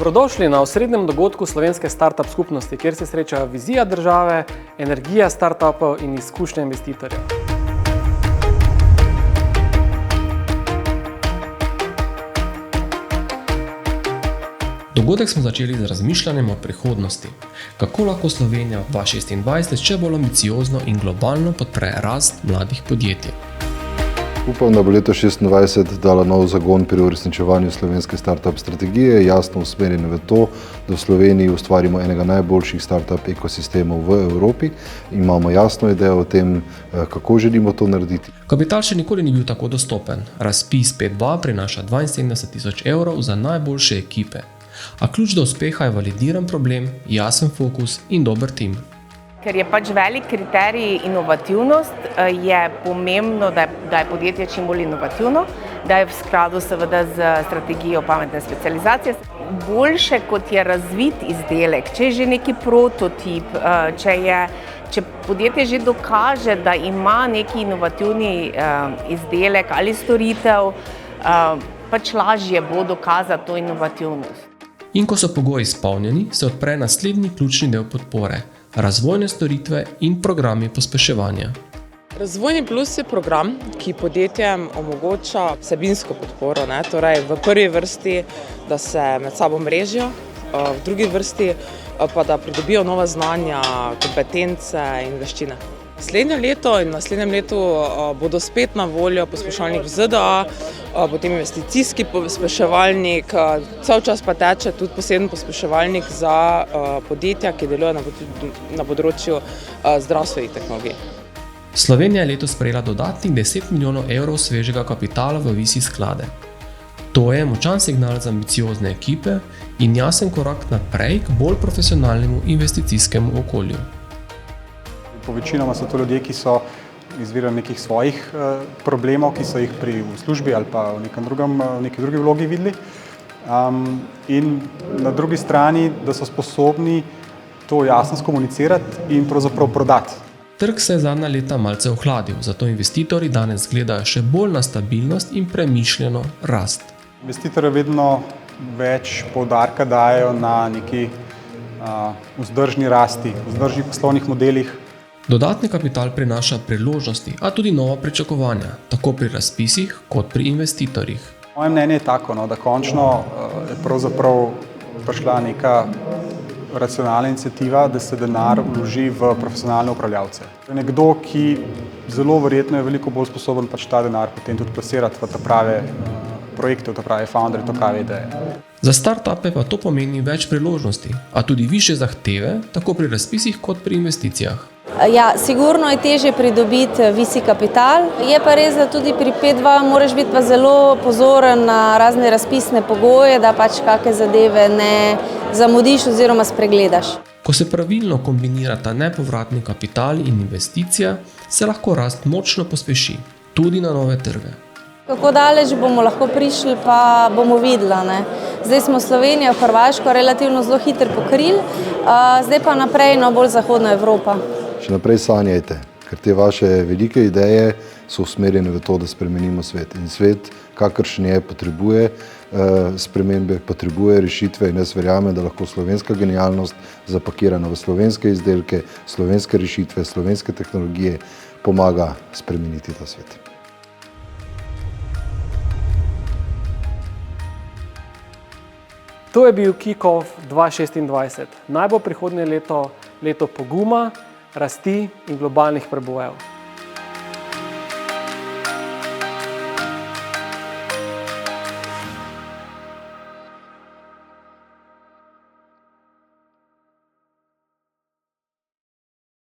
Dobrodošli na osrednjem dogodku slovenske startup skupnosti, kjer se srečajo vizija države, energija startupov in izkušnje investitorjev. Dogodek smo začeli z razmišljanjem o prihodnosti. Kako lahko Slovenija 2026 še bolj ambiciozno in globalno podpre rast mladih podjetij? Upam, da bo leto 2026 dalo nov zagon pri uresničevanju slovenske startup strategije, jasno usmerjene v to, da v Sloveniji ustvarimo enega najboljših startup ekosistemov v Evropi in imamo jasno idejo o tem, kako želimo to narediti. Kapital še nikoli ni bil tako dostopen. Razpis 5.2 prinaša 72.000 evrov za najboljše ekipe. A ključ do uspeha je validiran problem, jasen fokus in dober tim. Ker je pač velik kriterij inovativnost, je pomembno, da je podjetje čim bolj inovativno, da je v skladu seveda z strategijo pametne specializacije. Boljše kot je razvit izdelek, če je že neki prototip, če podjetje že dokaže, da ima neki inovativni izdelek ali storitev, pač lažje bo dokazati to inovativnost. In ko so pogoji izpolnjeni, se odpre naslednji ključni del podpore. Razvojne storitve in programi pospeševanja. Razvojni plus je program, ki podjetjem omogoča vsebinsko podporo, torej v prvi vrsti, da se med sabo mrežijo, v drugi vrsti pa da pridobijo nova znanja, kompetence in veščine. Naslednje leto in naslednjem letu bodo spet na voljo pospeševalnik v ZDA, potem investicijski pospeševalnik, cel čas pa teče tudi poseben pospeševalnik za podjetja, ki delujejo na področju zdravstvenih tehnologij. Slovenija je letos sprejela dodatnih 10 milijonov evrov svežega kapitala v VC sklade. To je močan signal za ambiciozne ekipe in jasen korak naprej k bolj profesionalnemu investicijskemu okolju. Povečinoma so to ljudje, ki so izvirali nekih svojih problemov, ki so jih v službi ali pa v neki drugi vlogi videli. In na drugi strani, da so sposobni to jasno skomunicirati in pravzaprav prodati. Trg se je zadnja leta malce ohladil, zato investitorji danes gledajo še bolj na stabilnost in premišljeno rast. Investitorji vedno več poudarka dajo na neki vzdržni rasti, vzdržnih poslovnih modelih. Dodatni kapital prinaša priložnosti, a tudi nova pričakovanja, tako pri razpisih kot pri investitorjih. Moje mnenje je tako, da končno je pravzaprav prišla neka racionalna iniciativa, da se denar vloži v profesionalne upravljavce. Nekdo, ki zelo verjetno je veliko bolj sposoben pač ta denar potem tudi plasirati v ta prave projekte, v ta prave founderje, v ta prave ideje. Za startupe pa to pomeni več priložnosti, a tudi višje zahteve, tako pri razpisih kot pri investicijah. Ja, sigurno je težje pridobiti VC kapital, je pa res, da tudi pri 5.2 moraš biti pa zelo pozoren na razne razpisne pogoje, da pač kakšne zadeve ne zamudiš oziroma spregledaš. Ko se pravilno kombinirata nepovratni kapital in investicija, se lahko rast močno pospeši, tudi na nove trge. Kako daleč bomo lahko prišli, pa bomo videli. Zdaj smo Slovenijo, Hrvaško relativno zelo hitro pokrili, zdaj pa naprej bolj zahodna Evropa. Še naprej sanjajte, ker te vaše velike ideje so usmerjene v to, da spremenimo svet. In svet, kakršen je, potrebuje spremembe, potrebuje rešitve in jaz verjamem, da lahko slovenska genialnost zapakirana v slovenske izdelke, slovenske rešitve, slovenske tehnologije pomaga spremeniti ta svet. To je bil Kick-Off 2026. Naj bo prihodnje leto poguma, rasti in globalnih prebojev.